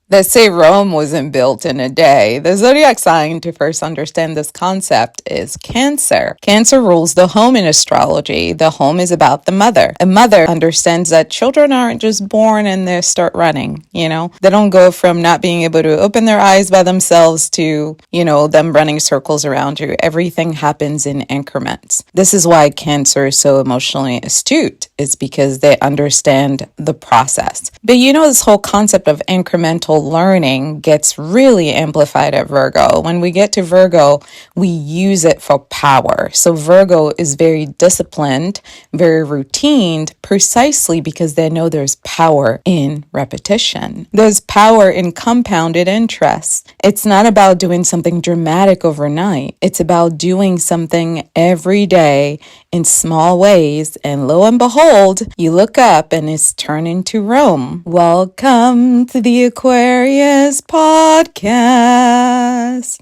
They say Rome wasn't built in a day. The zodiac sign to first understand this concept is Cancer. Cancer rules the home in astrology. The home is about the mother. A mother understands that children aren't just born and they start running, They don't go from not being able to open their eyes by themselves to, them running circles around you. Everything happens in increments. This is why Cancer is so emotionally astute. It's because they understand the process. But this whole concept of incremental learning gets really amplified at Virgo. When we get to Virgo, we use it for power. So Virgo is very disciplined, very routined, precisely because they know there's power in repetition. There's power in compounded interest. It's not about doing something dramatic overnight. It's about doing something every day in small ways. And lo and behold, you look up and it's turned into Rome. Welcome to the Aquarius Podcast.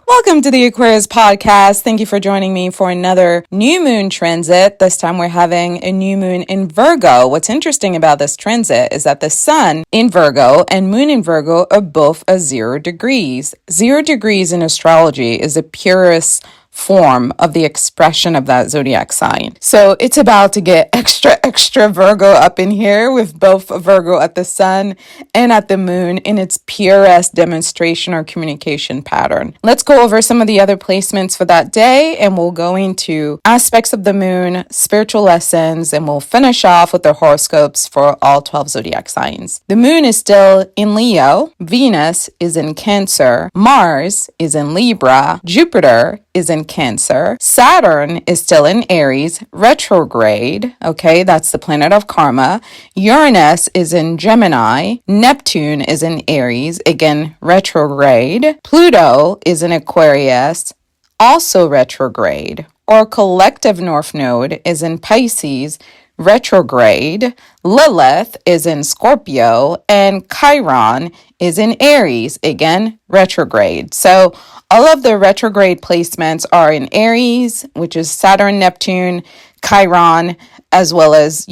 Welcome to the Aquarius Podcast. Thank you for joining me for another new moon transit. This time we're having a new moon in Virgo. What's interesting about this transit is that the sun in Virgo and moon in Virgo are both at 0 degrees. 0 degrees in astrology is the purest form of the expression of that zodiac sign. So it's about to get extra Virgo up in here with both Virgo at the sun and at the moon in its purest demonstration or communication pattern. Let's go over some of the other placements for that day, and we'll go into aspects of the moon, spiritual lessons, and we'll finish off with the horoscopes for all 12 zodiac signs. The moon is still in Leo, Venus is in Cancer, Mars is in Libra, Jupiter is in Cancer. Saturn is still in Aries, retrograde. Okay, that's the planet of karma. Uranus is in Gemini. Neptune is in Aries, again, retrograde. Pluto is in Aquarius, also retrograde. Our collective north node is in Pisces, retrograde. Lilith is in Scorpio, and Chiron is in Aries, again, retrograde. So all of the retrograde placements are in Aries, which is Saturn, Neptune, Chiron, as well as,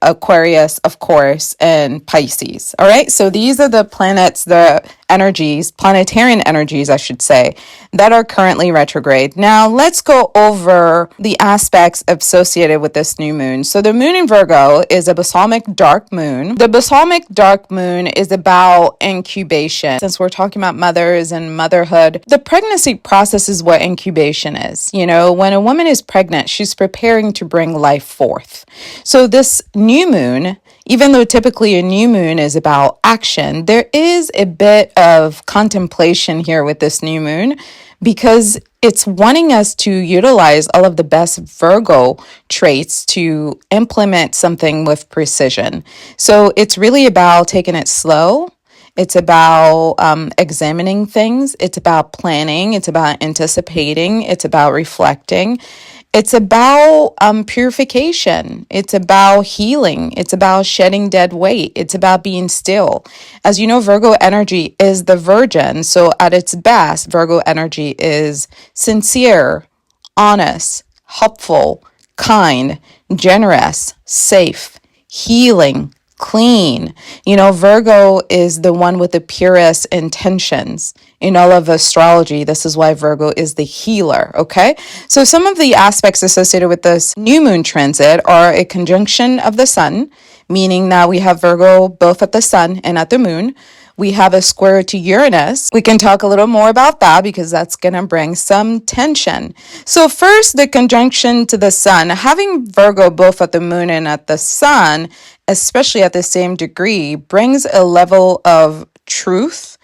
Aquarius, of course, and Pisces. All right. So these are the planets, the energies, planetarian energies, I should say, that are currently retrograde. Now let's go over the aspects associated with this new moon. So the moon in Virgo is a balsamic dark moon. The balsamic dark moon is about incubation. Since we're talking about mothers and motherhood, the pregnancy process is what incubation is. When a woman is pregnant, she's preparing to bring life forth. So this new moon, even though typically a new moon is about action, there is a bit of contemplation here with this new moon because it's wanting us to utilize all of the best Virgo traits to implement something with precision. So it's really about taking it slow. It's about examining things. It's about planning. It's about anticipating. It's about reflecting. It's about purification. It's about healing. It's about shedding dead weight. It's about being still. As you know, Virgo energy is the virgin. So at its best, Virgo energy is sincere, honest, helpful, kind, generous, safe, healing, clean. Virgo is the one with the purest intentions in all of astrology. This is why Virgo is the healer. Okay. So some of the aspects associated with this new moon transit are a conjunction of the sun, meaning now we have Virgo both at the sun and at the moon. We have a square to Uranus. We can talk a little more about that because that's going to bring some tension. So first, the conjunction to the sun. Having Virgo both at the moon and at the sun, especially at the same degree, brings a level of truth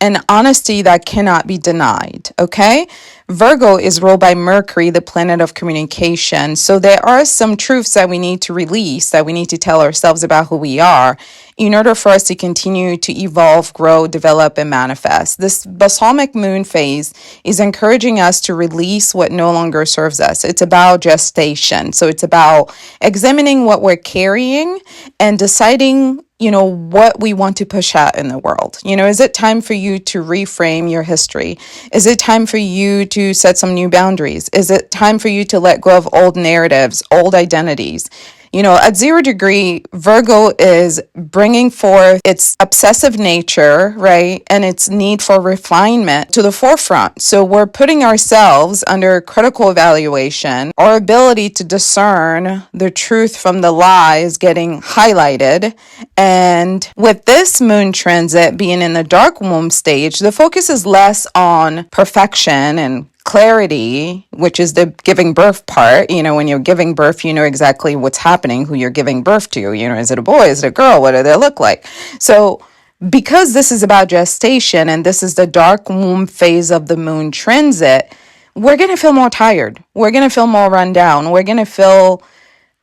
and honesty that cannot be denied, okay? Virgo is ruled by Mercury, the planet of communication. So there are some truths that we need to release, that we need to tell ourselves about who we are in order for us to continue to evolve, grow, develop, and manifest. This balsamic moon phase is encouraging us to release what no longer serves us. It's about gestation. So it's about examining what we're carrying and deciding what we want to push out in the world. Is it time for you to reframe your history? Is it time for you to set some new boundaries? Is it time for you to let go of old narratives, old identities? At 0 degree, Virgo is bringing forth its obsessive nature, right? And its need for refinement to the forefront. So we're putting ourselves under critical evaluation. Our ability to discern the truth from the lie is getting highlighted. And with this moon transit being in the dark womb stage, the focus is less on perfection and clarity, which is the giving birth part. When you're giving birth, you know exactly what's happening, who you're giving birth to. Is it a boy? Is it a girl? What do they look like? So because this is about gestation and this is the dark womb phase of the moon transit, we're going to feel more tired. We're going to feel more run down. We're going to feel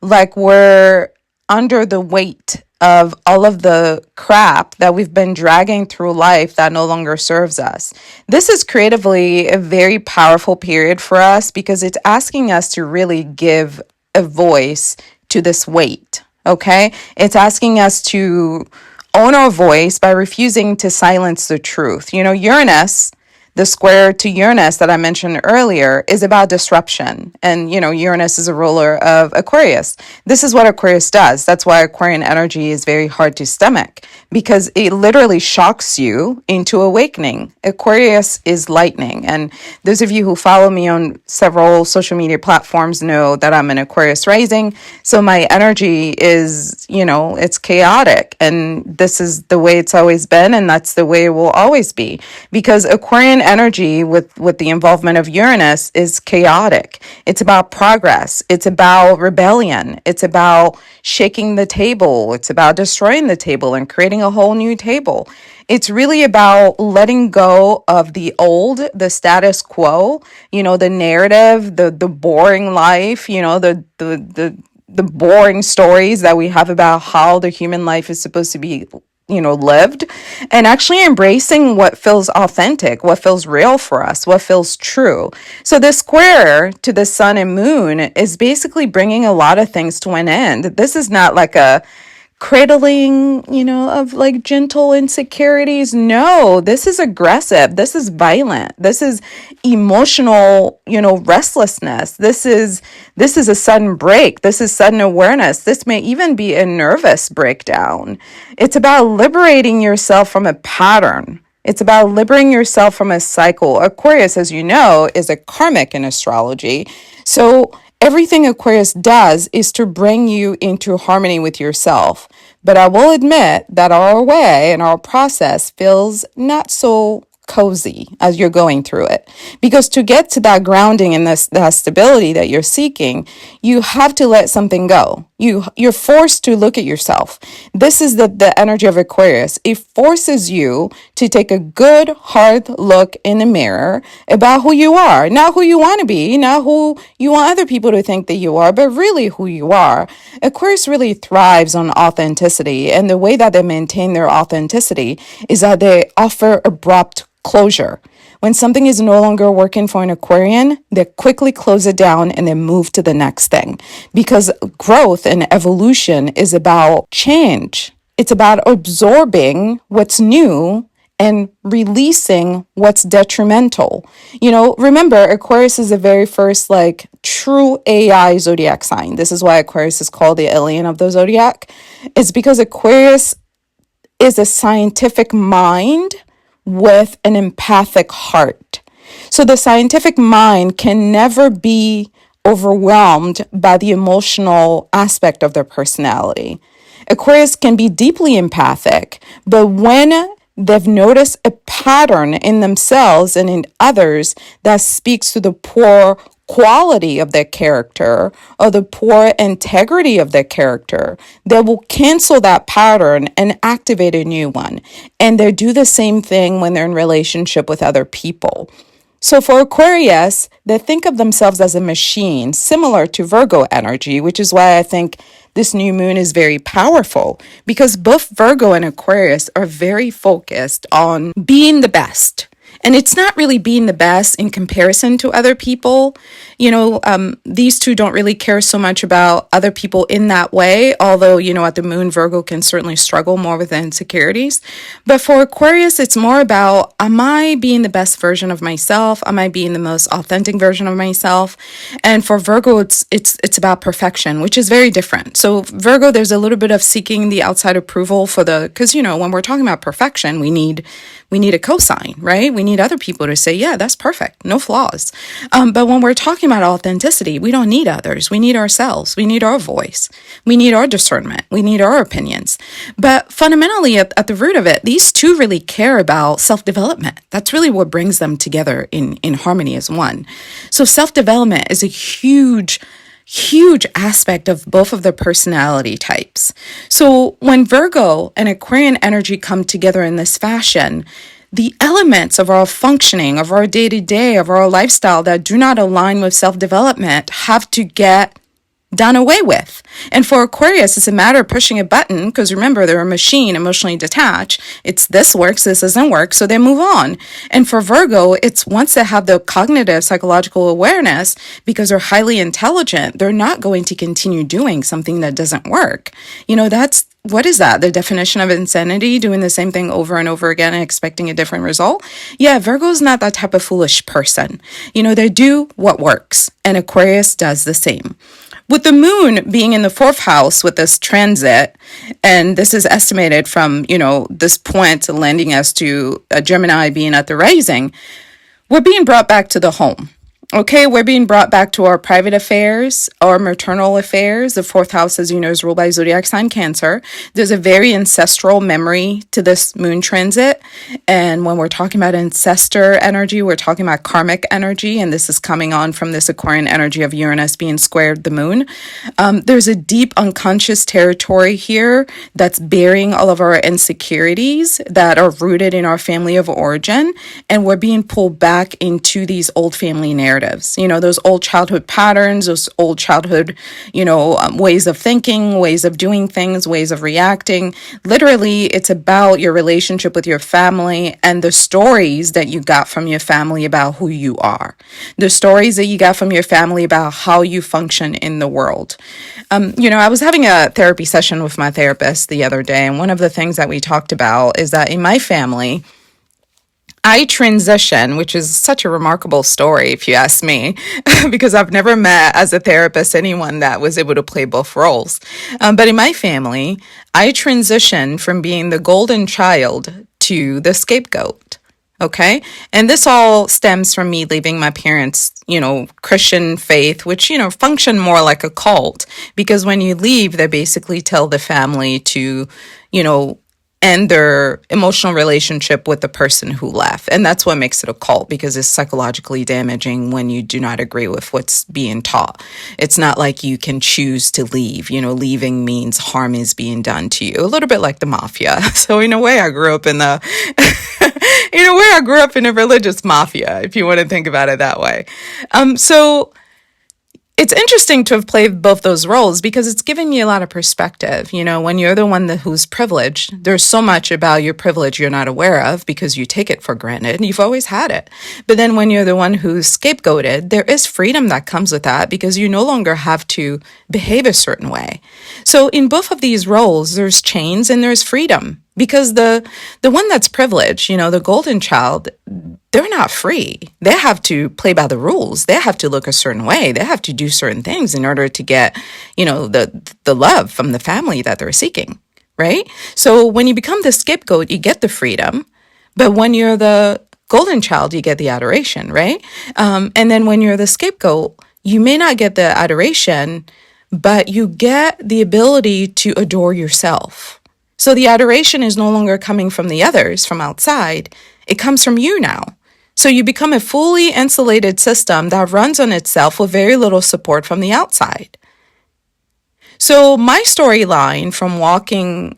like we're under the weight of all of the crap that we've been dragging through life that no longer serves us. This is creatively a very powerful period for us because it's asking us to really give a voice to this weight, okay? It's asking us to own our voice by refusing to silence the truth. Uranus, the square to Uranus that I mentioned earlier, is about disruption. And, Uranus is a ruler of Aquarius. This is what Aquarius does. That's why Aquarian energy is very hard to stomach, because it literally shocks you into awakening. Aquarius is lightning. And those of you who follow me on several social media platforms know that I'm an Aquarius Rising. So my energy is, it's chaotic. And this is the way it's always been. And that's the way it will always be. Because Aquarian energy with the involvement of Uranus is chaotic. It's about progress. It's about rebellion. It's about shaking the table. It's about destroying the table and creating a whole new table. It's really about letting go of the old, the status quo, the narrative, the boring life, the boring stories that we have about how the human life is supposed to be lived, and actually embracing what feels authentic, what feels real for us, what feels true. So the square to the sun and moon is basically bringing a lot of things to an end. This is not like a cradling, of like gentle insecurities. No, this is aggressive. This is violent. This is emotional, restlessness. This is a sudden break. This is sudden awareness. This may even be a nervous breakdown. It's about liberating yourself from a pattern. It's about liberating yourself from a cycle. Aquarius, as you know, is a karmic in astrology. So everything Aquarius does is to bring you into harmony with yourself. But I will admit that our way and our process feels not so cozy as you're going through it. Because to get to that grounding and that stability that you're seeking, you have to let something go. You're forced to look at yourself. This is the energy of Aquarius. It forces you to take a good, hard look in the mirror about who you are. Not who you want to be, not who you want other people to think that you are, but really who you are. Aquarius really thrives on authenticity. And the way that they maintain their authenticity is that they offer abrupt closure. When something is no longer working for an Aquarian, they quickly close it down and then move to the next thing. Because growth and evolution is about change. It's about absorbing what's new and releasing what's detrimental. Remember, Aquarius is the very first true AI zodiac sign. This is why Aquarius is called the alien of the zodiac. It's because Aquarius is a scientific mind with an empathic heart. So the scientific mind can never be overwhelmed by the emotional aspect of their personality. Aquarius can be deeply empathic, but when they've noticed a pattern in themselves and in others that speaks to the poor quality of their character or the poor integrity of their character, they will cancel that pattern and activate a new one. And they do the same thing when they're in relationship with other people. So for Aquarius, they think of themselves as a machine, similar to Virgo energy, which is why I think this new moon is very powerful, because both Virgo and Aquarius are very focused on being the best. And it's not really being the best in comparison to other people. These two don't really care so much about other people in that way, although, at the moon, Virgo can certainly struggle more with insecurities. But for Aquarius, it's more about, am I being the best version of myself? Am I being the most authentic version of myself? And for Virgo, it's about perfection, which is very different. So Virgo, there's a little bit of seeking the outside approval because, when we're talking about perfection, we need a cosign, right? We need other people to say, yeah, that's perfect, no flaws. But when we're talking about authenticity, we don't need others. We need ourselves. We need our voice. We need our discernment. We need our opinions. But fundamentally, at the root of it, these two really care about self-development. That's really what brings them together in harmony as one. So self-development is a huge aspect of both of the personality types. So when Virgo and Aquarian energy come together in this fashion, the elements of our functioning, of our day-to-day, of our lifestyle that do not align with self-development have to get done away with. And for Aquarius, it's a matter of pushing a button, because remember, they're a machine, emotionally detached. It's this works, this doesn't work, so they move on. And for Virgo, it's once they have the cognitive psychological awareness, because they're highly intelligent, they're not going to continue doing something that doesn't work. What is that? The definition of insanity, doing the same thing over and over again and expecting a different result? Yeah, Virgo's not that type of foolish person. They do what works, and Aquarius does the same. With the moon being in the fourth house with this transit, and this is estimated from, this point landing us to a Gemini being at the rising, we're being brought back to the home. Okay, we're being brought back to our private affairs, our maternal affairs. The fourth house, as you know, is ruled by Zodiac sign Cancer. There's a very ancestral memory to this moon transit. And when we're talking about ancestor energy, we're talking about karmic energy. And this is coming on from this Aquarian energy of Uranus being squared the moon. There's a deep unconscious territory here that's bearing all of our insecurities that are rooted in our family of origin. And we're being pulled back into these old family narratives. Those old childhood patterns, those old childhood, ways of thinking, ways of doing things, ways of reacting. Literally, it's about your relationship with your family and the stories that you got from your family about who you are. The stories that you got from your family about how you function in the world. I was having a therapy session with my therapist the other day, and one of the things that we talked about is that in my family, I transition, which is such a remarkable story, if you ask me, because I've never met as a therapist anyone that was able to play both roles. But in my family, I transition from being the golden child to the scapegoat. Okay. And this all stems from me leaving my parents, Christian faith, which, function more like a cult, because when you leave, they basically tell the family to, end their emotional relationship with the person who left. And that's what makes it a cult, because it's psychologically damaging when you do not agree with what's being taught. It's not like you can choose to leave. Leaving means harm is being done to you. A little bit like the mafia. So in a way, I grew up in a religious mafia, if you want to think about it that way. So it's interesting to have played both those roles, because it's giving you a lot of perspective. When you're the one who's privileged, there's so much about your privilege you're not aware of because you take it for granted. You've always had it. But then when you're the one who's scapegoated, there is freedom that comes with that, because you no longer have to behave a certain way. So in both of these roles, there's chains and there's freedom. Because the one that's privileged, the golden child, they're not free. They have to play by the rules. They have to look a certain way. They have to do certain things in order to get, the love from the family that they're seeking, right? So when you become the scapegoat, you get the freedom. But when you're the golden child, you get the adoration, right? And then when you're the scapegoat, you may not get the adoration, but you get the ability to adore yourself. So the adoration is no longer coming from the others, from outside. It comes from you now. So you become a fully insulated system that runs on itself with very little support from the outside. So my storyline from walking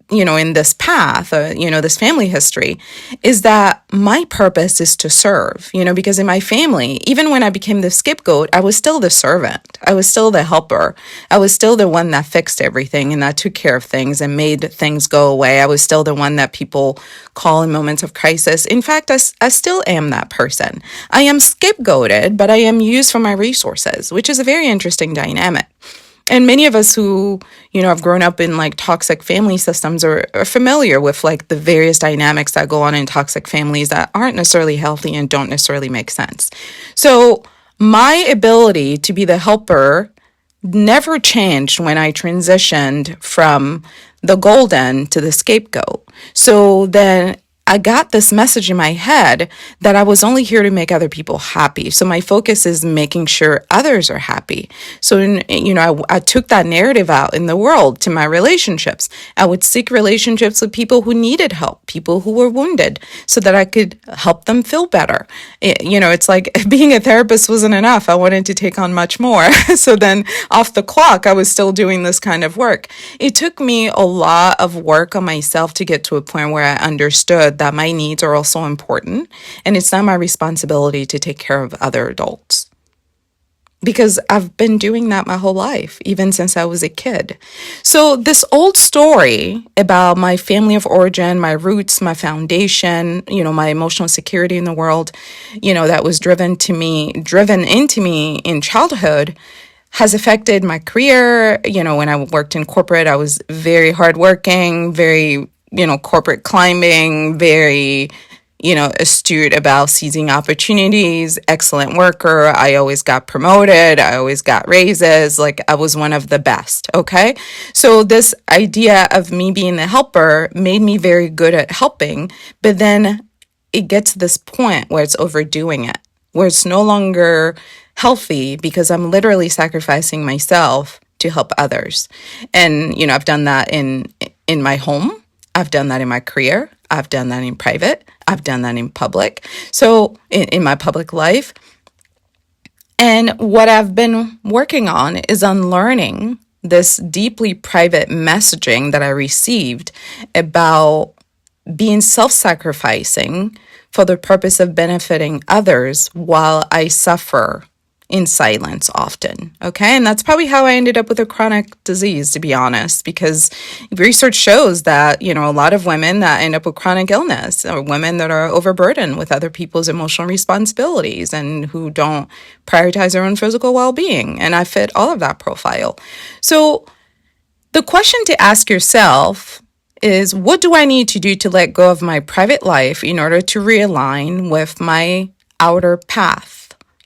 in this path, this family history, is that my purpose is to serve, because in my family, even when I became the scapegoat, I was still the servant. I was still the helper. I was still the one that fixed everything and that took care of things and made things go away. I was still the one that people call in moments of crisis. In fact, I still am that person. I am scapegoated, but I am used for my resources, which is a very interesting dynamic. And many of us who, have grown up in like toxic family systems are familiar with like the various dynamics that go on in toxic families that aren't necessarily healthy and don't necessarily make sense. So my ability to be the helper never changed when I transitioned from the golden to the scapegoat. So then I got this message in my head that I was only here to make other people happy. So my focus is making sure others are happy. So, I took that narrative out in the world to my relationships. I would seek relationships with people who needed help, people who were wounded, so that I could help them feel better. It's like being a therapist wasn't enough. I wanted to take on much more. So then off the clock, I was still doing this kind of work. It took me a lot of work on myself to get to a point where I understood that my needs are also important, and it's not my responsibility to take care of other adults, because I've been doing that my whole life, even since I was a kid. So this old story about my family of origin, my roots, my foundation, my emotional security in the world, that was driven into me in childhood, has affected my career. When I worked in corporate, I was very hardworking, very corporate climbing, very, astute about seizing opportunities, excellent worker. I always got promoted. I always got raises. Like I was one of the best. Okay. So this idea of me being the helper made me very good at helping, but then it gets to this point where it's overdoing it, where it's no longer healthy because I'm literally sacrificing myself to help others. And, I've done that in my home. I've done that in my career. I've done that in private. I've done that in public. So in my public life. And what I've been working on is unlearning this deeply private messaging that I received about being self-sacrificing for the purpose of benefiting others while I suffer in silence often. Okay. And that's probably how I ended up with a chronic disease, to be honest, because research shows that, a lot of women that end up with chronic illness are women that are overburdened with other people's emotional responsibilities and who don't prioritize their own physical well-being. And I fit all of that profile. So the question to ask yourself is, what do I need to do to let go of my private life in order to realign with my outer path?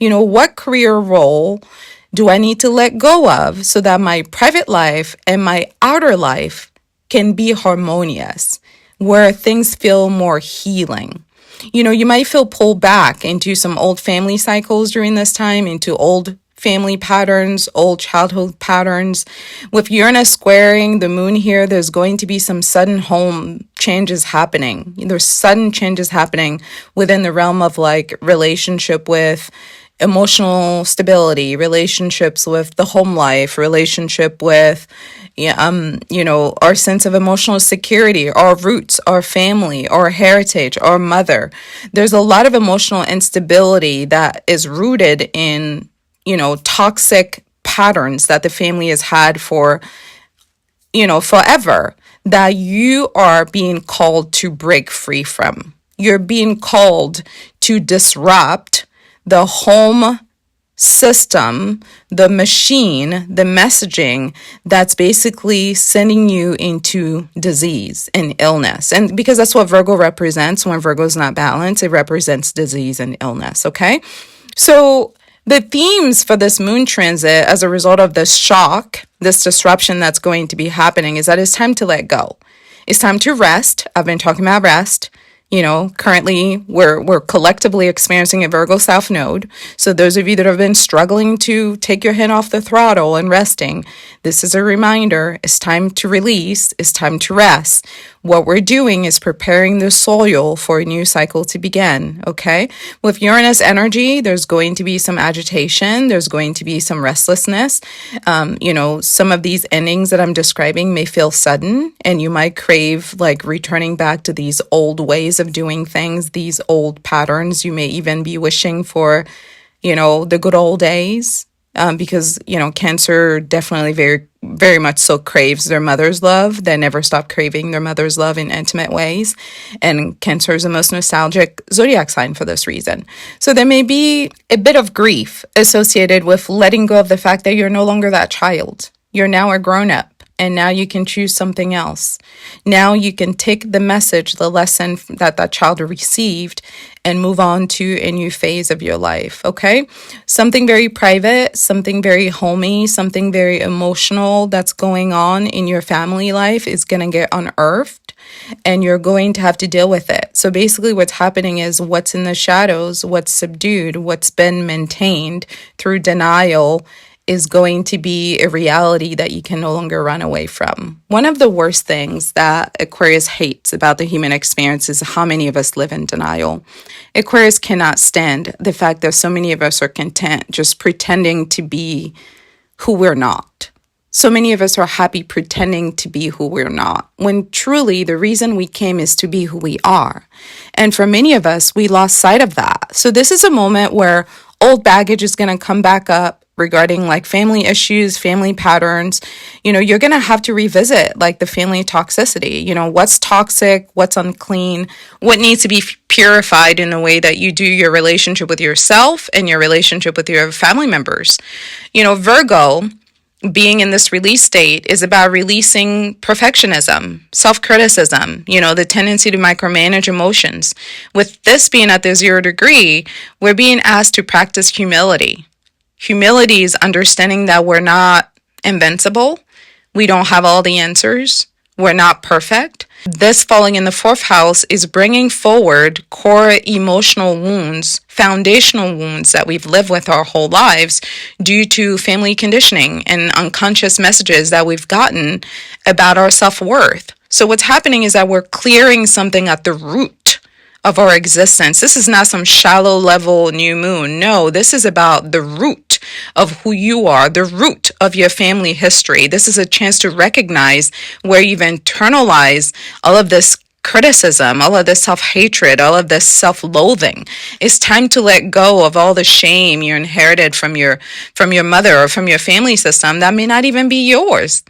What career role do I need to let go of so that my private life and my outer life can be harmonious, where things feel more healing? You might feel pulled back into some old family cycles during this time, into old family patterns, old childhood patterns. With Uranus squaring the moon here, there's going to be some sudden home changes happening. There's sudden changes happening within the realm of like relationship with emotional stability, relationships with the home life, relationship with, our sense of emotional security, our roots, our family, our heritage, our mother. There's a lot of emotional instability that is rooted in, toxic patterns that the family has had for, forever, that you are being called to break free from. You're being called to disrupt the home system, the machine, the messaging that's basically sending you into disease and illness. And because that's what Virgo represents, when Virgo's not balanced, it represents disease and illness, okay? So the themes for this moon transit as a result of this shock, this disruption that's going to be happening, is that it's time to let go. It's time to rest. I've been talking about rest. Currently we're collectively experiencing a Virgo South node. So those of you that have been struggling to take your hand off the throttle and resting, this is a reminder. It's time to release. It's time to rest. What we're doing is preparing the soil for a new cycle to begin, okay? With Uranus energy, there's going to be some agitation. There's going to be some restlessness. Some of these endings that I'm describing may feel sudden, and you might crave like returning back to these old ways of doing things, these old patterns. You may even be wishing for, the good old days. Because Cancer definitely very, very much so craves their mother's love. They never stop craving their mother's love in intimate ways. And Cancer is the most nostalgic zodiac sign for this reason. So there may be a bit of grief associated with letting go of the fact that you're no longer that child. You're now a grown-up. And now you can choose something else. Now you can take the message, the lesson that child received, and move on to a new phase of your life, okay? Something very private, something very homey, something very emotional that's going on in your family life is going to get unearthed, and you're going to have to deal with it. So basically what's happening is what's in the shadows, what's subdued, what's been maintained through denial is going to be a reality that you can no longer run away from. One of the worst things that Aquarius hates about the human experience is how many of us live in denial. Aquarius cannot stand the fact that so many of us are content just pretending to be who we're not. So many of us are happy pretending to be who we're not, when truly the reason we came is to be who we are. And for many of us, we lost sight of that. So this is a moment where old baggage is going to come back up regarding like family issues, family patterns. You're going to have to revisit like the family toxicity. What's toxic, what's unclean, what needs to be purified in the way that you do your relationship with yourself and your relationship with your family members. Virgo, being in this release state, is about releasing perfectionism, self-criticism, the tendency to micromanage emotions. With this being at the 0 degree, we're being asked to practice humility. Humility is understanding that we're not invincible. We don't have all the answers. We're not perfect. This falling in the 4th house is bringing forward core emotional wounds, foundational wounds that we've lived with our whole lives due to family conditioning and unconscious messages that we've gotten about our self-worth. So what's happening is that we're clearing something at the root of our existence. This is not some shallow level new moon. No, this is about the root of who you are, the root of your family history. This is a chance to recognize where you've internalized all of this criticism, all of this self-hatred, all of this self-loathing. It's time to let go of all the shame you inherited from your mother or from your family system that may not even be yours.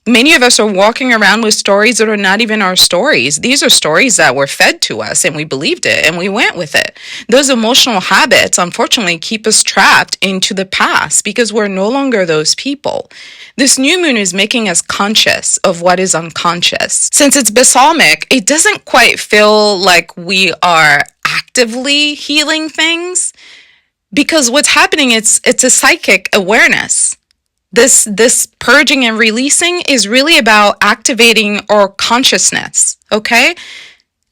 Many of us are walking around with stories that are not even our stories. These are stories that were fed to us and we believed it and we went with it. Those emotional habits, unfortunately, keep us trapped into the past because we're no longer those people. This new moon is making us conscious of what is unconscious. Since it's balsamic, it doesn't quite feel like we are actively healing things because what's happening, it's a psychic awareness. This purging and releasing is really about activating our consciousness, okay?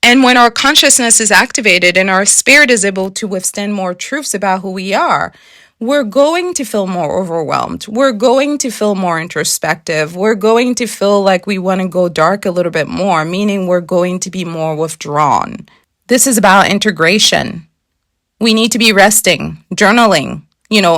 And when our consciousness is activated and our spirit is able to withstand more truths about who we are, we're going to feel more overwhelmed. We're going to feel more introspective. We're going to feel like we want to go dark a little bit more, meaning we're going to be more withdrawn. This is about integration. We need to be resting, journaling,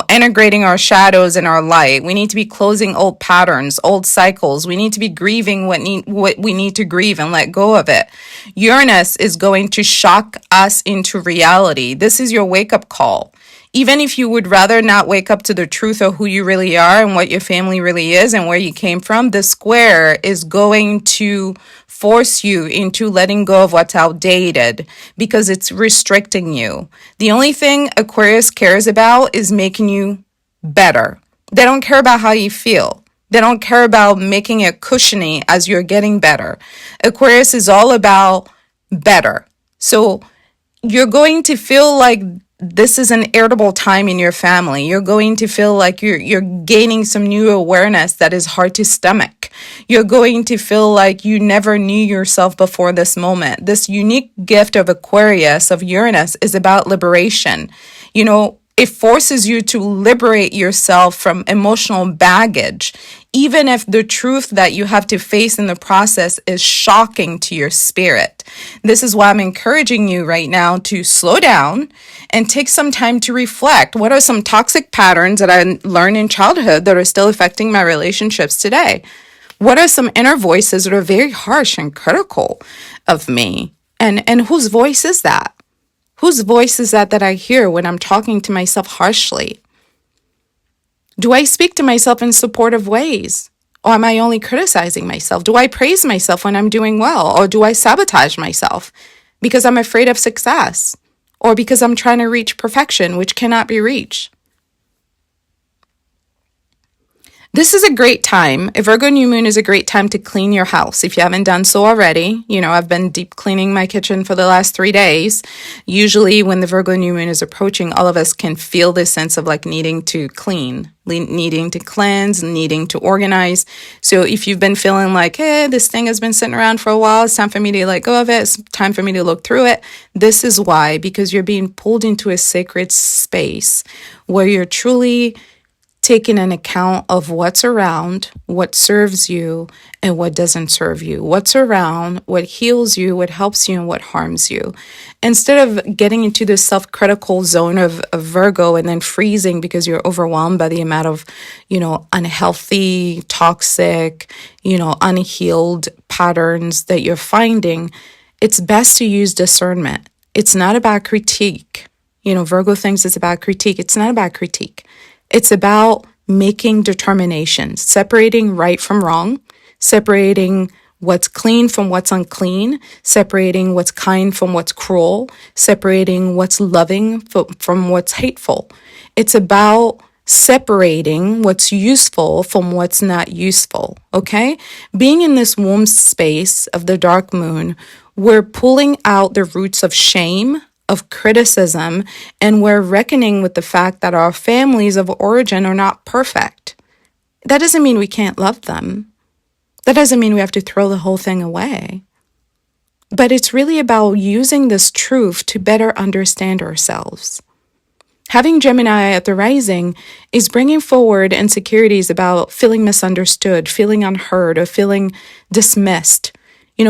integrating our shadows and our light. We need to be closing old patterns, old cycles. We need to be grieving what we need to grieve and let go of it. Uranus is going to shock us into reality. This is your wake-up call. Even if you would rather not wake up to the truth of who you really are and what your family really is and where you came from, the square is going to force you into letting go of what's outdated because it's restricting you. The only thing Aquarius cares about is making you better. They don't care about how you feel. They don't care about making it cushiony as you're getting better. Aquarius is all about better. So you're going to feel like this is an irritable time in your family. You're going to feel like you're gaining some new awareness that is hard to stomach. You're going to feel like you never knew yourself before this moment. This unique gift of Aquarius, of Uranus, is about liberation. It forces you to liberate yourself from emotional baggage. even if the truth that you have to face in the process is shocking to your spirit. This is why I'm encouraging you right now to slow down and take some time to reflect. What are some toxic patterns that I learned in childhood that are still affecting my relationships today? What are some inner voices that are very harsh and critical of me? And whose voice is that? Whose voice is that I hear when I'm talking to myself harshly? Do I speak to myself in supportive ways? Or am I only criticizing myself? Do I praise myself when I'm doing well? Or do I sabotage myself because I'm afraid of success? Or because I'm trying to reach perfection, which cannot be reached? This is a great time. A Virgo new moon is a great time to clean your house. If you haven't done so already, I've been deep cleaning my kitchen for the last 3 days. Usually when the Virgo new moon is approaching, all of us can feel this sense of like needing to clean, needing to cleanse, needing to organize. So if you've been feeling like, hey, this thing has been sitting around for a while, it's time for me to let go of it, it's time for me to look through it. This is why, because you're being pulled into a sacred space where you're truly taking an account of what's around, what serves you, and what doesn't serve you. What's around, what heals you, what helps you, and what harms you. Instead of getting into this self-critical zone of Virgo and then freezing because you're overwhelmed by the amount of, unhealthy, toxic, unhealed patterns that you're finding, it's best to use discernment. It's not about critique. Virgo thinks it's about critique. It's not about critique. It's about making determinations, separating right from wrong, separating what's clean from what's unclean, separating what's kind from what's cruel, separating what's loving from what's hateful. It's about separating what's useful from what's not useful, okay? Being in this womb space of the dark moon, we're pulling out the roots of shame, of criticism, and we're reckoning with the fact that our families of origin are not perfect. That doesn't mean we can't love them. That doesn't mean we have to throw the whole thing away. But it's really about using this truth to better understand ourselves. Having Gemini at the rising is bringing forward insecurities about feeling misunderstood, feeling unheard, or feeling dismissed.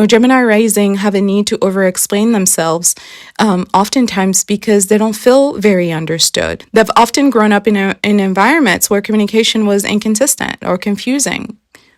Gemini Rising have a need to over-explain themselves oftentimes because they don't feel very understood. They've often grown up in environments where communication was inconsistent or confusing,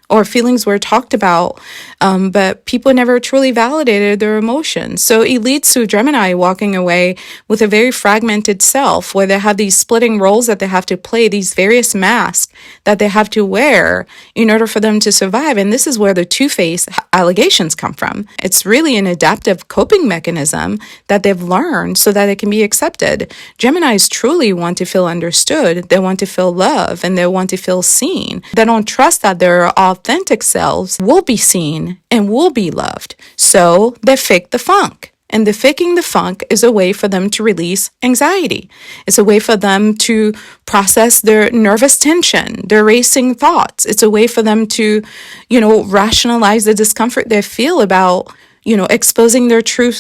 or feelings were talked about, but people never truly validated their emotions. So it leads to Gemini walking away with a very fragmented self, where they have these splitting roles that they have to play, these various masks that they have to wear in order for them to survive. And this is where the two-face allegations come from. It's really an adaptive coping mechanism that they've learned so that it can be accepted. Geminis truly want to feel understood. They want to feel love, and they want to feel seen. They don't trust that their authentic selves will be seen and will be loved. So they fake the funk. And the faking the funk is a way for them to release anxiety. It's a way for them to process their nervous tension, their racing thoughts. It's a way for them to, rationalize the discomfort they feel about, exposing their true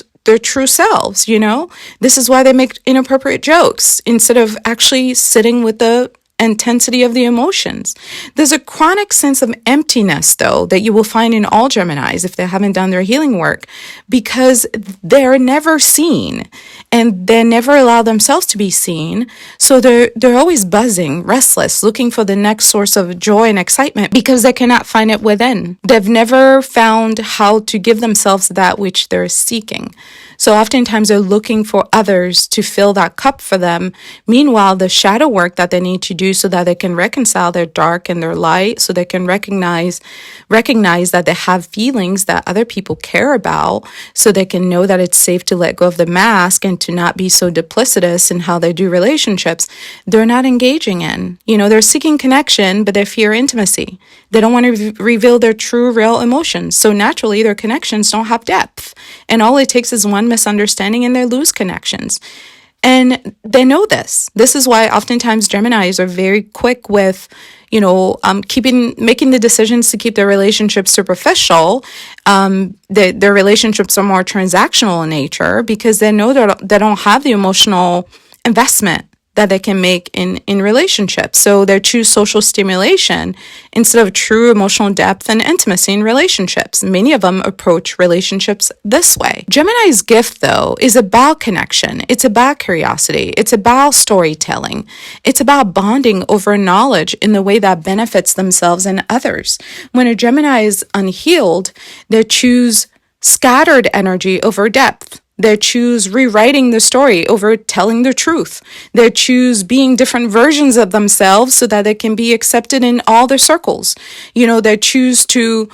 selves, This is why they make inappropriate jokes instead of actually sitting with the intensity of the emotions. There's a chronic sense of emptiness, though, that you will find in all Geminis if they haven't done their healing work, because they're never seen and they never allow themselves to be seen. So they're always buzzing, restless, looking for the next source of joy and excitement because they cannot find it within. They've never found how to give themselves that which they're seeking. So oftentimes they're looking for others to fill that cup for them. Meanwhile, the shadow work that they need to do so that they can reconcile their dark and their light, so they can recognize that they have feelings that other people care about, so they can know that it's safe to let go of the mask and to not be so duplicitous in how they do relationships. They're not engaging in. They're seeking connection, but they fear intimacy. They don't want to reveal their true, real emotions. So naturally, their connections don't have depth. And all it takes is one misunderstanding and they lose connections. And they know this. This is why oftentimes Geminis are very quick with, making the decisions to keep their relationships superficial. Their relationships are more transactional in nature because they know that they don't have the emotional investment that they can make in relationships. So they choose social stimulation instead of true emotional depth and intimacy in relationships. Many of them approach relationships this way. Gemini's gift, though, is about connection. It's about curiosity. It's about storytelling. It's about bonding over knowledge in the way that benefits themselves and others. When a Gemini is unhealed, they choose scattered energy over depth. They choose rewriting the story over telling the truth. They choose being different versions of themselves so that they can be accepted in all their circles. They choose to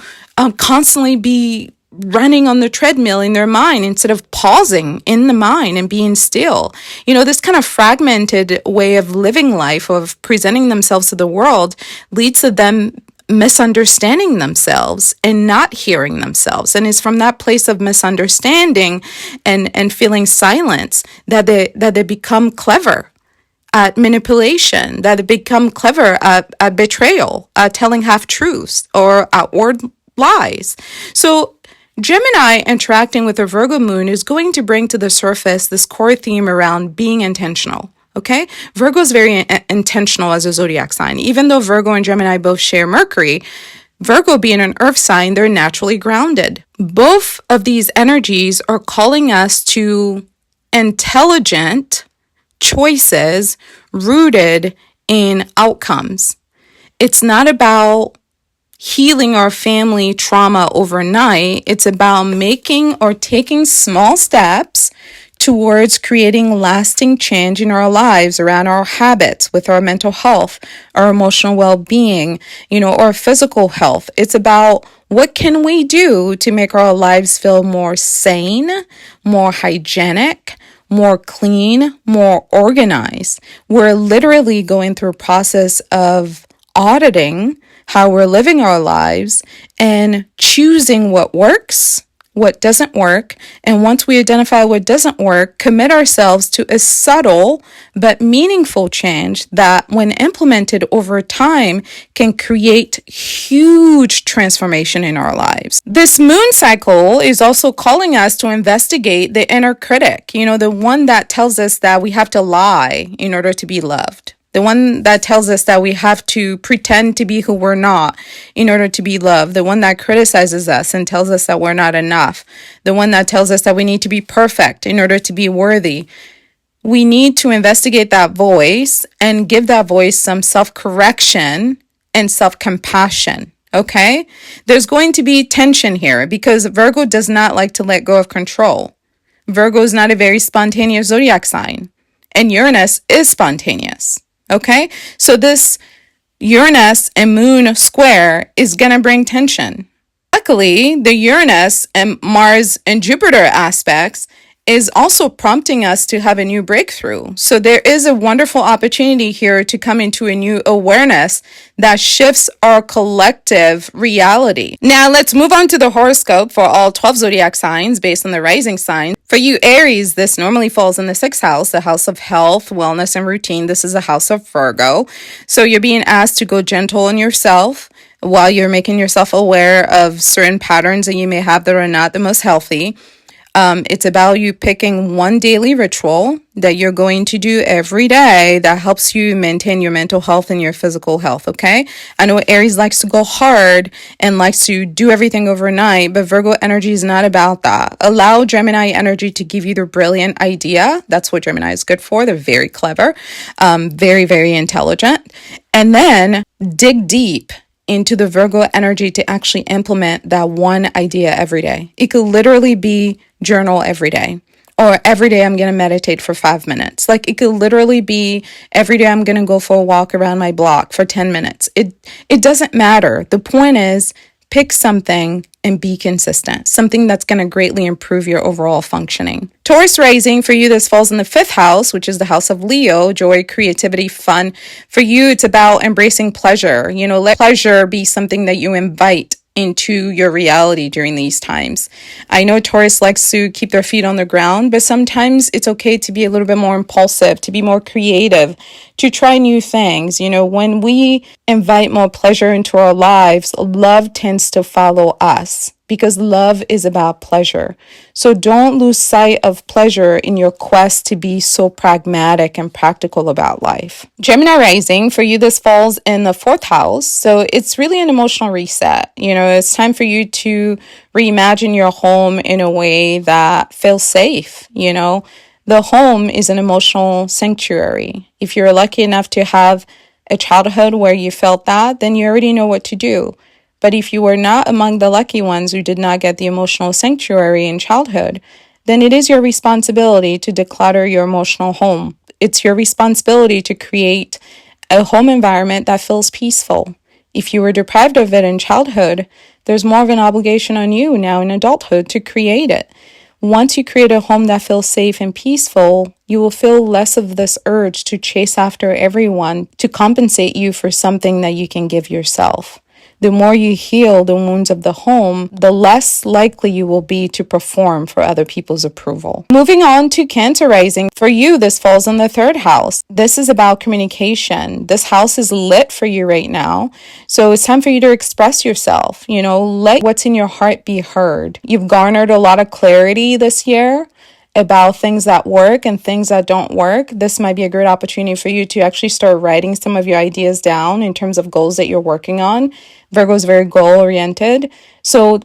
constantly be running on the treadmill in their mind instead of pausing in the mind and being still. This kind of fragmented way of living life, of presenting themselves to the world, leads to them misunderstanding themselves and not hearing themselves. And it's from that place of misunderstanding and feeling silence that they become clever at manipulation, that they become clever at betrayal, at telling half-truths or outward lies. So Gemini interacting with a Virgo moon is going to bring to the surface this core theme around being intentional. Okay, Virgo is very intentional as a zodiac sign. Even though Virgo and Gemini both share Mercury, Virgo being an earth sign, they're naturally grounded. Both of these energies are calling us to intelligent choices rooted in outcomes. It's not about healing our family trauma overnight. It's about making or taking small steps towards creating lasting change in our lives around our habits, with our mental health, our emotional well-being, our physical health. It's about what can we do to make our lives feel more sane, more hygienic, more clean, more organized. We're literally going through a process of auditing how we're living our lives and choosing what works, what doesn't work, and once we identify what doesn't work, commit ourselves to a subtle but meaningful change that, when implemented over time, can create huge transformation in our lives. This moon cycle is also calling us to investigate the inner critic, the one that tells us that we have to lie in order to be loved. The one that tells us that we have to pretend to be who we're not in order to be loved. The one that criticizes us and tells us that we're not enough. The one that tells us that we need to be perfect in order to be worthy. We need to investigate that voice and give that voice some self-correction and self-compassion. Okay? There's going to be tension here because Virgo does not like to let go of control. Virgo is not a very spontaneous zodiac sign, and Uranus is spontaneous. Okay, so this Uranus and Moon square is going to bring tension. Luckily, the Uranus and Mars and Jupiter aspects is also prompting us to have a new breakthrough. So there is a wonderful opportunity here to come into a new awareness that shifts our collective reality. Now let's move on to the horoscope for all 12 zodiac signs based on the rising sign. For you Aries, this normally falls in the 6th house, the house of health, wellness, and routine. This is a house of Virgo. So you're being asked to go gentle on yourself while you're making yourself aware of certain patterns that you may have that are not the most healthy. It's about you picking one daily ritual that you're going to do every day that helps you maintain your mental health and your physical health, okay? I know Aries likes to go hard and likes to do everything overnight, but Virgo energy is not about that. Allow Gemini energy to give you the brilliant idea. That's what Gemini is good for. They're very clever, very, very intelligent. And then dig deep into the Virgo energy to actually implement that one idea every day. It could literally be journal every day, or every day I'm going to meditate for 5 minutes. Like it could literally be every day I'm going to go for a walk around my block for 10 minutes. It doesn't matter. The point is, pick something and be consistent, something that's going to greatly improve your overall functioning. Taurus Rising, for you, this falls in the 5th house, which is the house of Leo, joy, creativity, fun. For you, it's about embracing pleasure. Let pleasure be something that you invite into your reality during these times. I know Taurus likes to keep their feet on the ground, but sometimes it's okay to be a little bit more impulsive, to be more creative, to try new things. When we invite more pleasure into our lives, love tends to follow us. because love is about pleasure. So don't lose sight of pleasure in your quest to be so pragmatic and practical about life. Gemini Rising, for you, this falls in the 4th house. So it's really an emotional reset. It's time for you to reimagine your home in a way that feels safe. The home is an emotional sanctuary. If you're lucky enough to have a childhood where you felt that, then you already know what to do. But if you were not among the lucky ones who did not get the emotional sanctuary in childhood, then it is your responsibility to declutter your emotional home. It's your responsibility to create a home environment that feels peaceful. If you were deprived of it in childhood, there's more of an obligation on you now in adulthood to create it. Once you create a home that feels safe and peaceful, you will feel less of this urge to chase after everyone to compensate you for something that you can give yourself. The more you heal the wounds of the home, the less likely you will be to perform for other people's approval. Moving on to Cancer Rising. For you, this falls in the 3rd house. This is about communication. This house is lit for you right now. So it's time for you to express yourself. Let what's in your heart be heard. You've garnered a lot of clarity this year about things that work and things that don't work. This might be a great opportunity for you to actually start writing some of your ideas down in terms of goals that you're working on. Virgo is very goal-oriented. So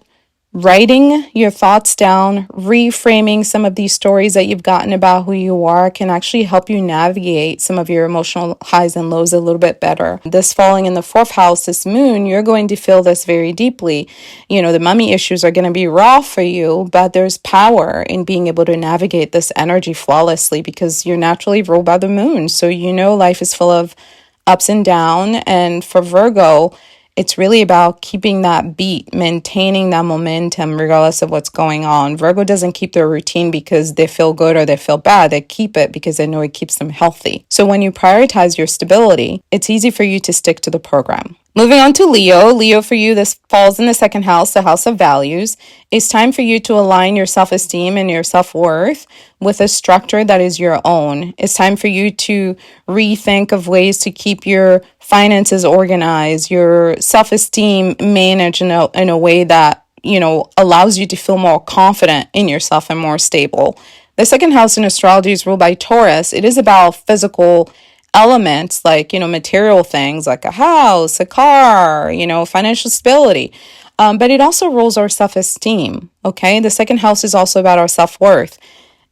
writing your thoughts down, reframing some of these stories that you've gotten about who you are can actually help you navigate some of your emotional highs and lows a little bit better. This falling in the 4th house, this moon, you're going to feel this very deeply. The money issues are going to be raw for you, but there's power in being able to navigate this energy flawlessly because you're naturally ruled by the moon. So life is full of ups and downs. And for Virgo, it's really about keeping that beat, maintaining that momentum regardless of what's going on. Virgo doesn't keep their routine because they feel good or they feel bad. They keep it because they know it keeps them healthy. So when you prioritize your stability, it's easy for you to stick to the program. Moving on to Leo. Leo, for you, this falls in the 2nd house, the house of values. It's time for you to align your self-esteem and your self-worth with a structure that is your own. It's time for you to rethink of ways to keep your finances organized, your self-esteem managed in a way that, allows you to feel more confident in yourself and more stable. The 2nd house in astrology is ruled by Taurus. It is about physical elements like, material things like a house, a car, financial stability. But it also rules our self-esteem, okay? The 2nd house is also about our self-worth.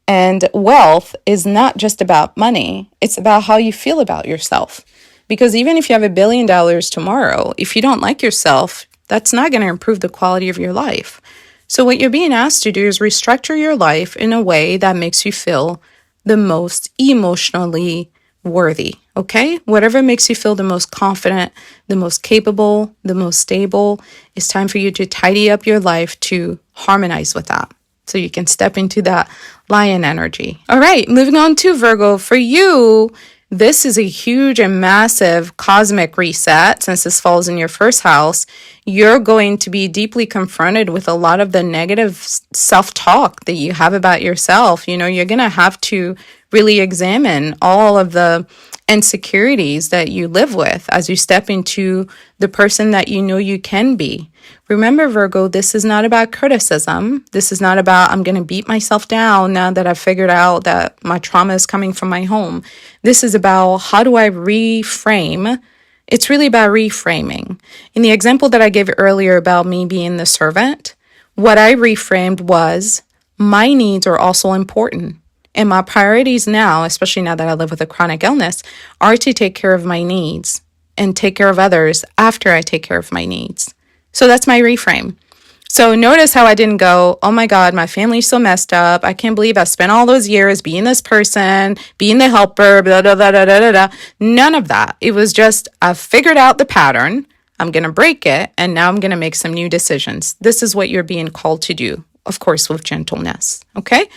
And wealth is not just about money. It's about how you feel about yourself. Because even if you have $1 billion tomorrow, if you don't like yourself, that's not going to improve the quality of your life. So what you're being asked to do is restructure your life in a way that makes you feel the most emotionally worthy, okay? Whatever makes you feel the most confident, the most capable, the most stable, it's time for you to tidy up your life to harmonize with that. So you can step into that lion energy. All right, moving on to Virgo. For you, this is a huge and massive cosmic reset. Since this falls in your 1st house, you're going to be deeply confronted with a lot of the negative self-talk that you have about yourself. You're going to have to really examine all of the insecurities that you live with as you step into the person that you can be. Remember, Virgo, this is not about criticism. This is not about, I'm going to beat myself down now that I've figured out that my trauma is coming from my home. This is about, how do I reframe? It's really about reframing. In the example that I gave earlier about me being the servant, what I reframed was, my needs are also important. And my priorities now, especially now that I live with a chronic illness, are to take care of my needs and take care of others after I take care of my needs. So that's my reframe. So notice how I didn't go, oh my God, my family's so messed up. I can't believe I spent all those years being this person, being the helper, blah, blah, blah, blah, blah, blah. None of that. It was just, I've figured out the pattern. I'm going to break it. And now I'm going to make some new decisions. This is what you're being called to do. Of course, with gentleness. Okay.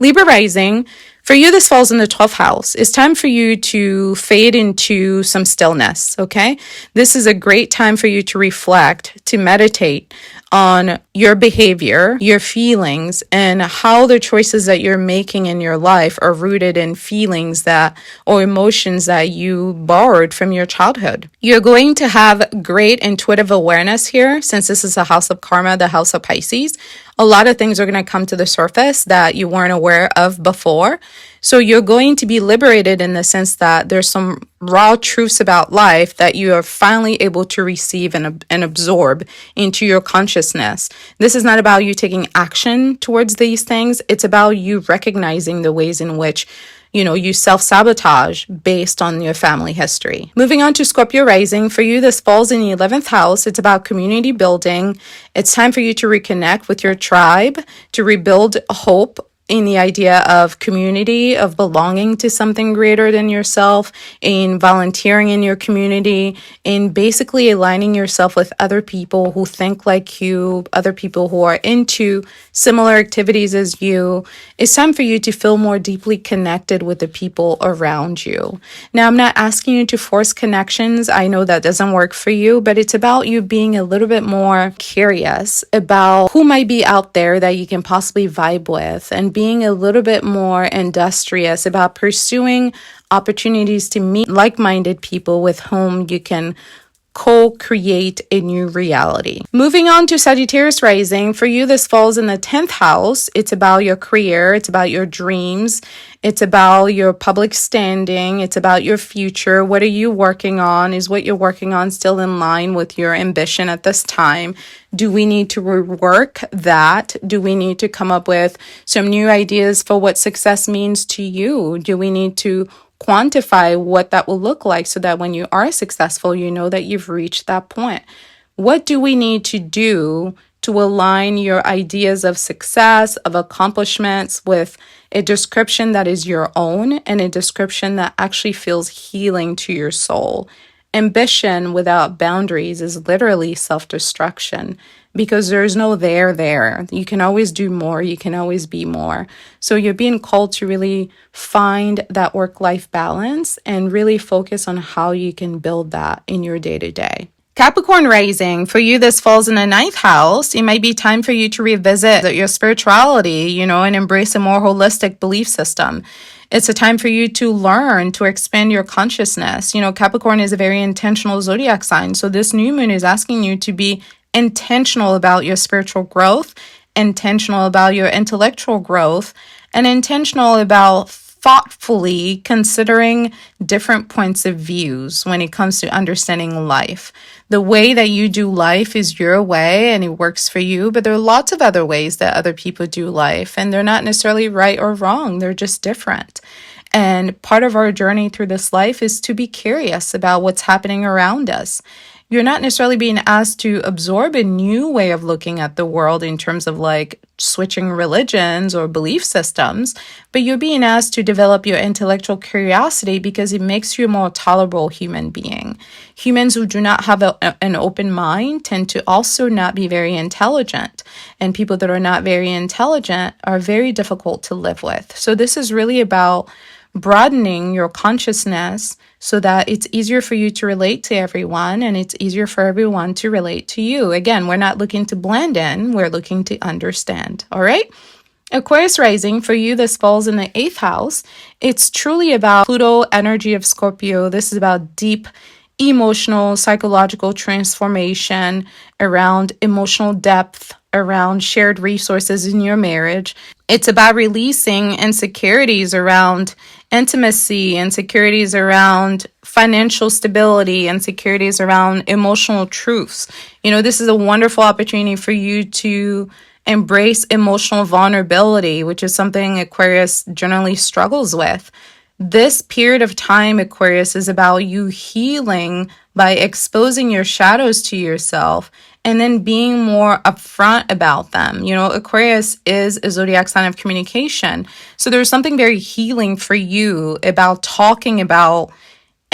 Libra Rising, For you, this falls in the 12th house. It's time for you to fade into some stillness, okay? This is a great time for you to reflect, to meditate on your behavior, your feelings, and how the choices that you're making in your life are rooted in feelings that or emotions that you borrowed from your childhood. You're going to have great intuitive awareness here, since this is a house of karma, the house of Pisces. A lot of things are going to come to the surface that you weren't aware of before. So you're going to be liberated in the sense that there's some raw truths about life that you are finally able to receive and absorb into your consciousness. This is not about you taking action towards these things. It's about you recognizing the ways in which you self-sabotage based on your family history. Moving on to Scorpio Rising. For you, this falls in the 11th house. It's about community building. It's time for you to reconnect with your tribe, to rebuild hope in the idea of community, of belonging to something greater than yourself, in volunteering in your community, in basically aligning yourself with other people who think like you, other people who are into similar activities as you. It's time for you to feel more deeply connected with the people around you. Now, I'm not asking you to force connections. I know that doesn't work for you, but it's about you being a little bit more curious about who might be out there that you can possibly vibe with, and being a little bit more industrious about pursuing opportunities to meet like-minded people with whom you can co-create a new reality. Moving on to Sagittarius Rising. For you, this falls in the 10th house. It's about your career. It's about your dreams. It's about your public standing. It's about your future. What are you working on? Is what you're working on still in line with your ambition at this time? Do we need to rework that? Do we need to come up with some new ideas for what success means to you? Do we need to quantify what that will look like so that when you are successful, you know that you've reached that point? What do we need to do to align your ideas of success, of accomplishments, with a description that is your own and a description that actually feels healing to your soul? Ambition without boundaries is literally self-destruction, because there's no there. You can always do more. You can always be more. So you're being called to really find that work-life balance and really focus on how you can build that in your day-to-day. Capricorn Rising. For you, this falls in the 9th house. It might be time for you to revisit your spirituality, and embrace a more holistic belief system. It's a time for you to learn, to expand your consciousness. Capricorn is a very intentional zodiac sign. So this new moon is asking you to be intentional about your spiritual growth, intentional about your intellectual growth, and intentional about thoughtfully considering different points of views when it comes to understanding life. The way that you do life is your way and it works for you, but there are lots of other ways that other people do life, and they're not necessarily right or wrong. They're just different. And part of our journey through this life is to be curious about what's happening around us. You're not necessarily being asked to absorb a new way of looking at the world in terms of like switching religions or belief systems, but you're being asked to develop your intellectual curiosity because it makes you a more tolerable human being. Humans who do not have an open mind tend to also not be very intelligent, and people that are not very intelligent are very difficult to live with. So this is really about broadening your consciousness so that it's easier for you to relate to everyone and it's easier for everyone to relate to you. Again, we're not looking to blend in, we're looking to understand. All right? Aquarius Rising, for you, this falls in the 8th house. It's truly about Pluto energy of Scorpio. This is about deep emotional, psychological transformation around emotional depth, around shared resources in your marriage. It's about releasing insecurities around intimacy, insecurities around financial stability, insecurities around emotional truths. This is a wonderful opportunity for you to embrace emotional vulnerability, which is something Aquarius generally struggles with. This period of time, Aquarius, is about you healing by exposing your shadows to yourself and then being more upfront about them. Aquarius is a zodiac sign of communication. So there's something very healing for you about talking about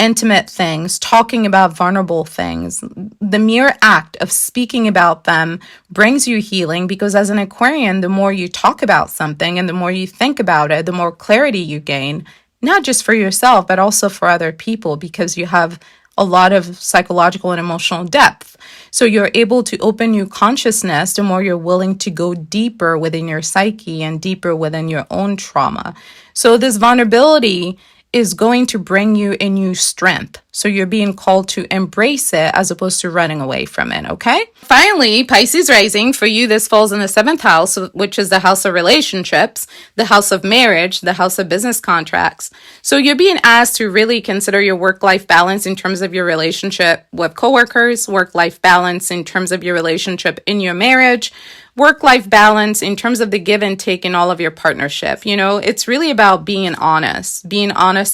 intimate things, talking about vulnerable things. The mere act of speaking about them brings you healing, because as an Aquarian, the more you talk about something and the more you think about it, the more clarity you gain, not just for yourself, but also for other people, because you have a lot of psychological and emotional depth. So you're able to open your consciousness the more you're willing to go deeper within your psyche and deeper within your own trauma. So this vulnerability is going to bring you a new strength. So you're being called to embrace it as opposed to running away from it, okay? Finally, Pisces Rising, for you, this falls in the 7th house, which is the house of relationships, the house of marriage, the house of business contracts. So you're being asked to really consider your work-life balance in terms of your relationship with coworkers, work-life balance in terms of your relationship in your marriage, work-life balance in terms of the give and take in all of your partnership. You know, it's really about being honest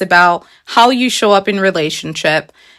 about how you show up in relationship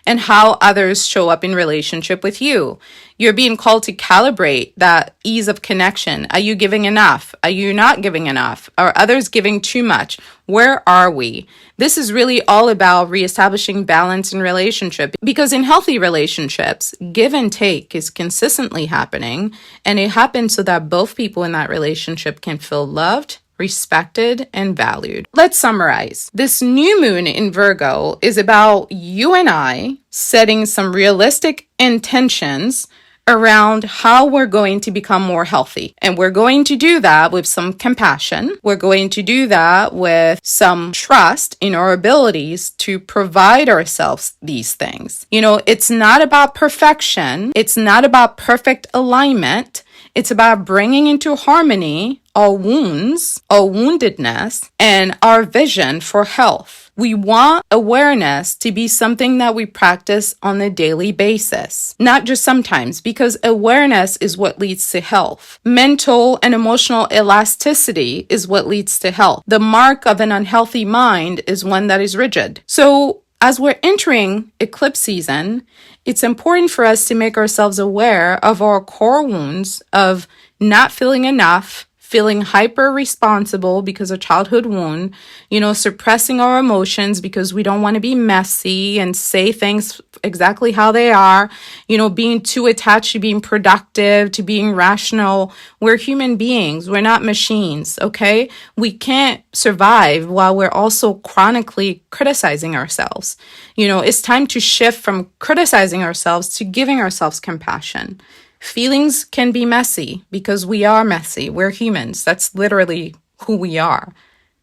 and how others show up in relationship with you. You're being called to calibrate that ease of connection. Are you giving enough? Are you not giving enough? Are others giving too much? Where are we? This is really all about reestablishing balance in relationship, because in healthy relationships, give and take is consistently happening, and it happens so that both people in that relationship can feel loved, respected, and valued. Let's summarize. This new moon in Virgo is about you and I setting some realistic intentions around how we're going to become more healthy. And we're going to do that with some compassion. We're going to do that with some trust in our abilities to provide ourselves these things. You know, it's not about perfection. It's not about perfect alignment. It's about bringing into harmony our wounds, our woundedness, and our vision for health. We want awareness to be something that we practice on a daily basis, not just sometimes, because awareness is what leads to health. Mental and emotional elasticity is what leads to health. The mark of an unhealthy mind is one that is rigid. So as we're entering eclipse season, it's important for us to make ourselves aware of our core wounds of not feeling enough, feeling hyper responsible because of childhood wound, you know, suppressing our emotions because we don't want to be messy and say things exactly how they are, you know, being too attached to being productive, to being rational. We're human beings. We're not machines, okay? We can't survive while we're also chronically criticizing ourselves. You know, it's time to shift from criticizing ourselves to giving ourselves compassion. Feelings can be messy because we are messy. We're humans. That's literally who we are.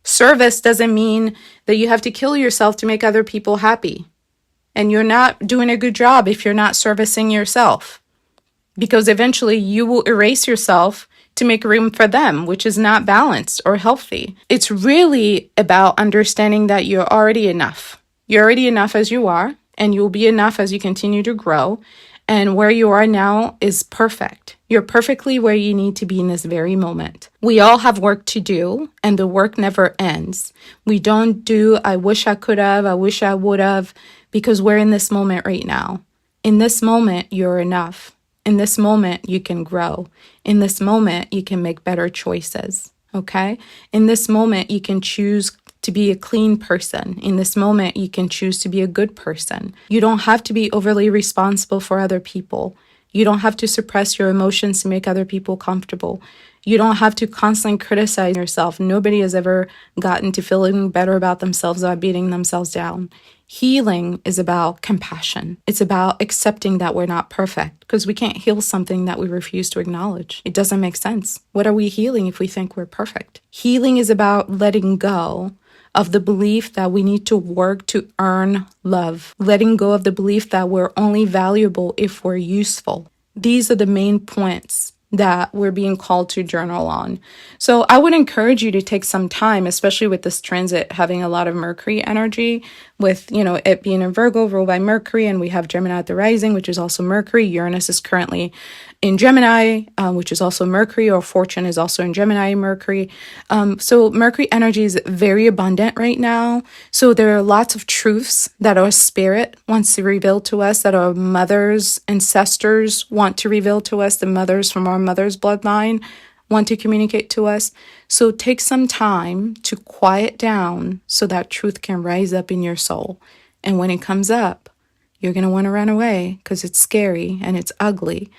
Service doesn't mean that you have to kill yourself to make other people happy. And you're not doing a good job if you're not servicing yourself, because eventually you will erase yourself to make room for them, which is not balanced or healthy. It's really about understanding that you're already enough. You're already enough as you are, and you'll be enough as you continue to grow. And where you are now is perfect. You're perfectly where you need to be in this very moment. We all have work to do, and the work never ends. We don't do, I wish I could have, I wish I would have, because we're in this moment right now. In this moment, you're enough. In this moment, you can grow. In this moment, you can make better choices, okay? In this moment, you can choose to be a clean person. In this moment, you can choose to be a good person. You don't have to be overly responsible for other people. You don't have to suppress your emotions to make other people comfortable. You don't have to constantly criticize yourself. Nobody has ever gotten to feeling better about themselves without beating themselves down. Healing is about compassion. It's about accepting that we're not perfect, because we can't heal something that we refuse to acknowledge. It doesn't make sense. What are we healing if we think we're perfect? Healing is about letting go of the belief that we need to work to earn love, letting go of the belief that we're only valuable if we're useful. These are the main points that we're being called to journal on. So I would encourage you to take some time, especially with this transit having a lot of Mercury energy, with, you know, it being in Virgo, ruled by Mercury, and we have Gemini at the rising, which is also Mercury. Uranus is currently in Gemini, which is also Mercury, or Fortune is also in Gemini, Mercury. So Mercury energy is very abundant right now. So there are lots of truths that our spirit wants to reveal to us, that our mothers, ancestors want to reveal to us, the mothers from our mother's bloodline want to communicate to us. So take some time to quiet down so that truth can rise up in your soul. And when it comes up, you're going to want to run away because it's scary and it's ugly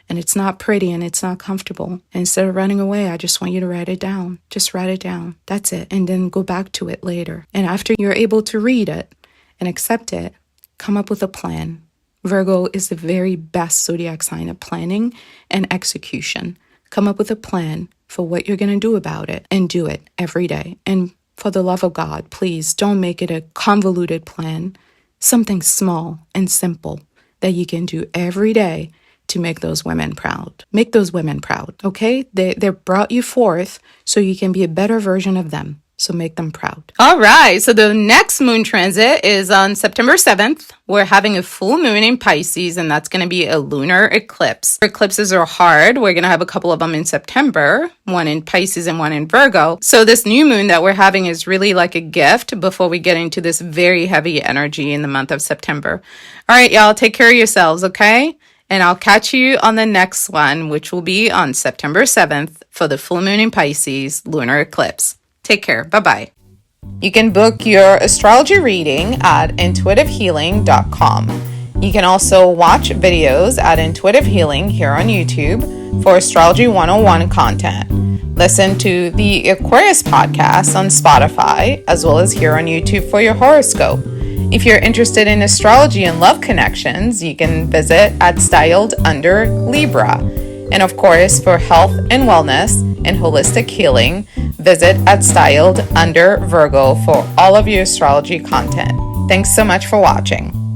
and it's not pretty and it's not comfortable. And instead of running away, I just want you to write it down. Just write it down. That's it. And then go back to it later. And after you're able to read it and accept it, come up with a plan. Virgo is the very best zodiac sign at planning and execution. Come up with a plan for what you're going to do about it and do it every day. And for the love of God, please don't make it a convoluted plan. Something small and simple that you can do every day to make those women proud. Make those women proud, okay? They brought you forth so you can be a better version of them. So make them proud. All right. So the next moon transit is on September 7th. We're having a full moon in Pisces, and that's going to be a lunar eclipse. Eclipses are hard. We're going to have a couple of them in September, one in Pisces and one in Virgo. So this new moon that we're having is really like a gift before we get into this very heavy energy in the month of September. All right, y'all, take care of yourselves, okay? And I'll catch you on the next one, which will be on September 7th for the full moon in Pisces lunar eclipse. Take care. Bye-bye. You can book your astrology reading at intuitivehealing.com. You can also watch videos at Intuitive Healing here on YouTube for Astrology 101 content. Listen to the Aquarius podcast on Spotify, as well as here on YouTube for your horoscope. If you're interested in astrology and love connections, you can visit at Styled Under Libra. And of course, for health and wellness and holistic healing, visit at Styled Under Virgo for all of your astrology content. Thanks so much for watching.